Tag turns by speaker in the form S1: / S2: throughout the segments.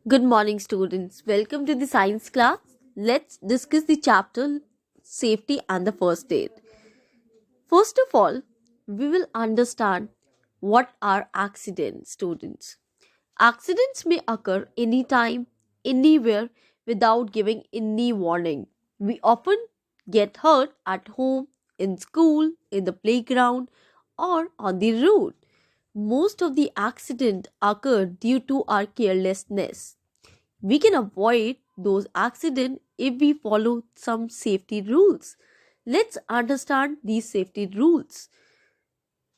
S1: Good morning, students. Welcome to the science class. Let's discuss the chapter Safety and the First Aid. First of all, we will understand what are accidents, students. Accidents may occur anytime, anywhere, without giving any warning. We often get hurt at home, in school, in the playground, or on the road. Most of the accidents occur due to our carelessness. We can avoid those accidents if we follow some safety rules. Let's understand these safety rules.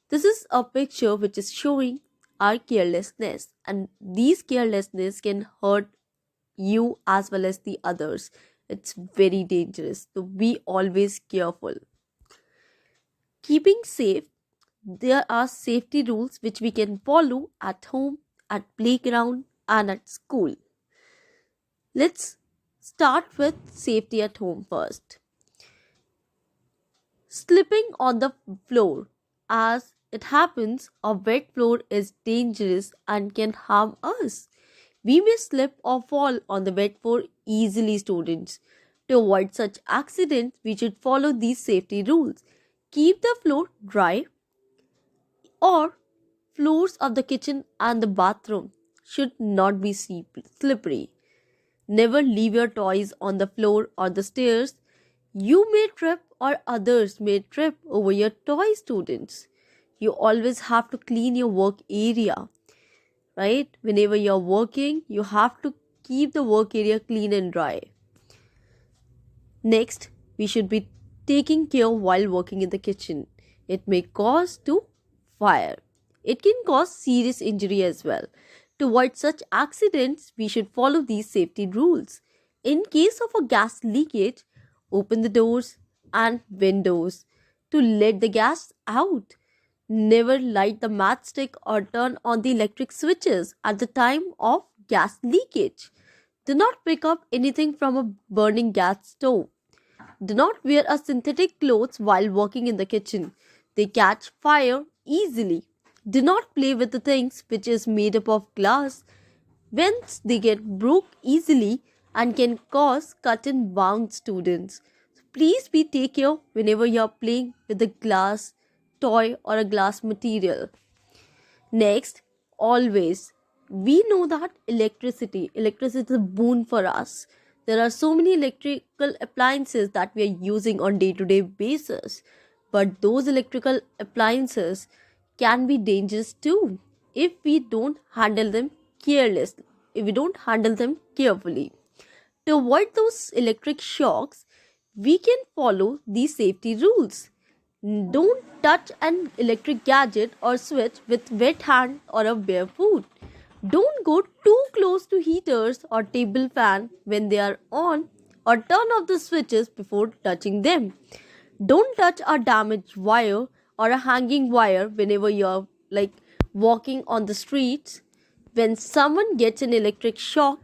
S1: This is a picture which is showing our carelessness, and these carelessness can hurt you as well as the others. It's very dangerous, so be always careful. Keeping safe, there are safety rules which we can follow at home, at playground, and at school. Let's start with safety at home first. Slipping on the floor. As it happens, a wet floor is dangerous and can harm us. We may slip or fall on the wet floor easily, students. To avoid such accidents, we should follow these safety rules. Keep the floor dry, or floors of the kitchen and the bathroom should not be slippery. Never leave your toys on the floor or the stairs. You may trip or others may trip over your toy, students. You always have to clean your work area, right? Whenever you're working, you have to keep the work area clean and dry. Next, we should be taking care while working in the kitchen. It may cause to fire. It can cause serious injury as well. To avoid such accidents, we should follow these safety rules. In case of a gas leakage, open the doors and windows to let the gas out. Never light the matchstick or turn on the electric switches at the time of gas leakage. Do not pick up anything from a burning gas stove. Do not wear a synthetic clothes while working in the kitchen. They catch fire easily. Do not play with the things which is made up of glass, whence they get broke easily and can cause cut and wound, students. Please be take care whenever you are playing with the glass toy or a glass material. Next, always, we know that electricity is a boon for us. There are so many electrical appliances that we are using on day-to-day basis, but those electrical appliances can be dangerous too if we don't handle them carelessly, if we don't handle them carefully. To avoid those electric shocks, we can follow these safety rules. Don't touch an electric gadget or switch with wet hand or a bare foot. Don't go too close to heaters or table fan when they are on, or turn off the switches before touching them. Don't touch a damaged wire or a hanging wire whenever you're walking on the streets. When someone gets an electric shock,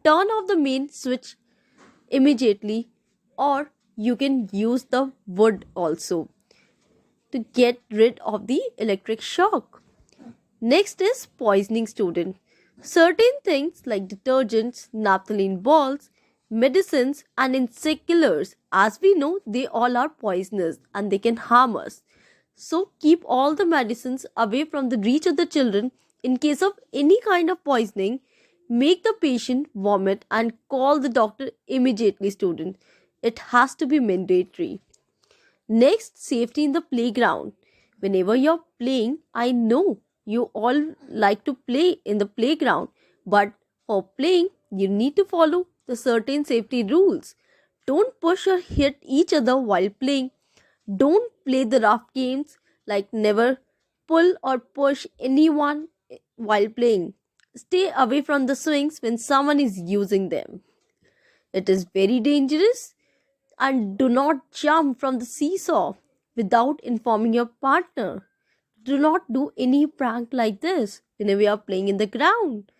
S1: turn off the main switch immediately, or you can use the wood also to get rid of the electric shock. Next is poisoning, student. Certain things like detergents, naphthalene balls, medicines, and insect killers, as we know, they all are poisonous and they can harm us. So keep all the medicines away from the reach of the children. In case of any kind of poisoning, make the patient vomit and call the doctor immediately, student. It has to be mandatory. Next, safety in the playground. Whenever you're playing, I know you all like to play in the playground, but for playing, you need to follow the certain safety rules. Don't push or hit each other while playing. Don't play the rough games, like never pull or push anyone while playing. Stay away from the swings when someone is using them. It is very dangerous. And do not jump from the seesaw without informing your partner. Do not do any prank like this whenever we are playing in the ground.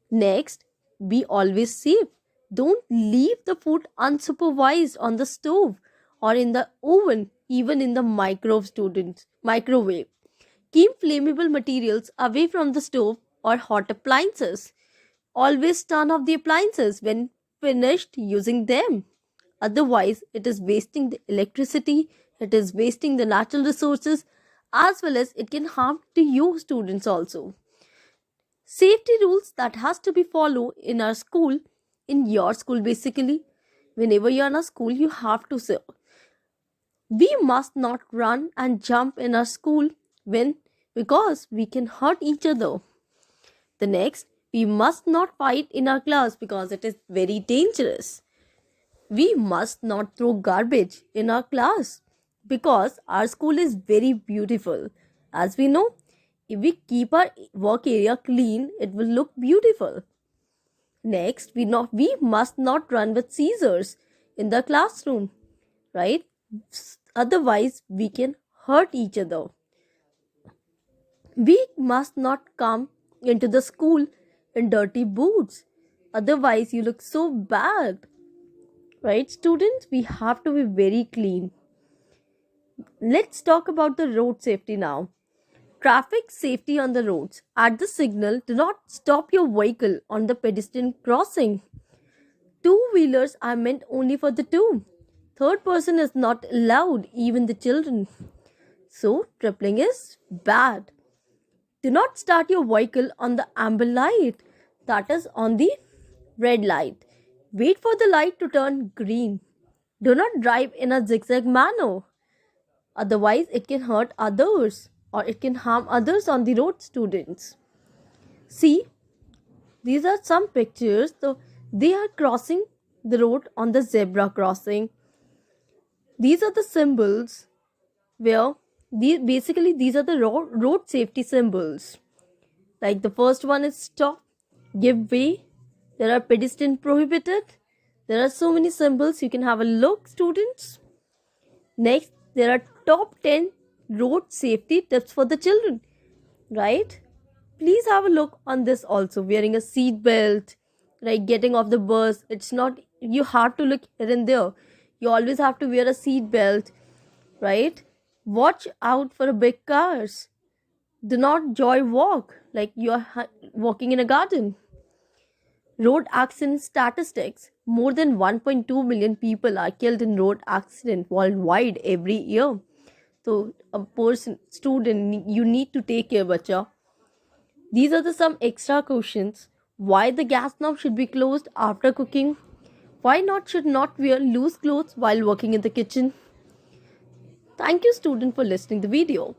S1: Next, be always safe. Don't leave the food unsupervised on the stove or in the oven, even in the microwave. Keep flammable materials away from the stove or hot appliances. Always turn off the appliances when finished using them. Otherwise, it is wasting the electricity, it is wasting the natural resources, as well as it can harm to you students also. Safety rules that has to be followed in our school, in your school basically. Whenever you're in a school, you have to say, we must not run and jump in our school when because we can hurt each other. The next, we must not fight in our class because it is very dangerous. We must not throw garbage in our class because our school is very beautiful. As we know, if we keep our work area clean, it will look beautiful. Next, we must not run with scissors in the classroom, right? Otherwise, we can hurt each other. We must not come into the school in dirty boots. Otherwise, you look so bad. Right, students? We have to be very clean. Let's talk about the road safety now. Traffic safety on the roads. At the signal, do not stop your vehicle on the pedestrian crossing. Two-wheelers are meant only for the two. Third person is not allowed, even the children. So, tripling is bad. Do not start your vehicle on the amber light, that is on the red light. Wait for the light to turn green. Do not drive in a zigzag manner, otherwise, it can hurt others or it can harm others on the road, students. See, these are some pictures. So, they are crossing the road on the zebra crossing. These are the symbols where these are the road safety symbols. Like the first one is stop, give way. There are pedestrian prohibited. There are so many symbols. You can have a look, students. Next, there are top 10 road safety tips for the children. Right? Please have a look on this also. Wearing a seat belt, like getting off the bus. It's not you have to look here and there. You always have to wear a seat belt, right? Watch out for big cars. Do not joy walk like you are walking in a garden. Road accident statistics. More than 1.2 million people are killed in road accident worldwide every year. So a person, student, you need to take care, bacha. These are the some extra questions. Why the gas knob should be closed after cooking? Why not should not wear loose clothes while working in the kitchen? Thank you, student, for listening the video.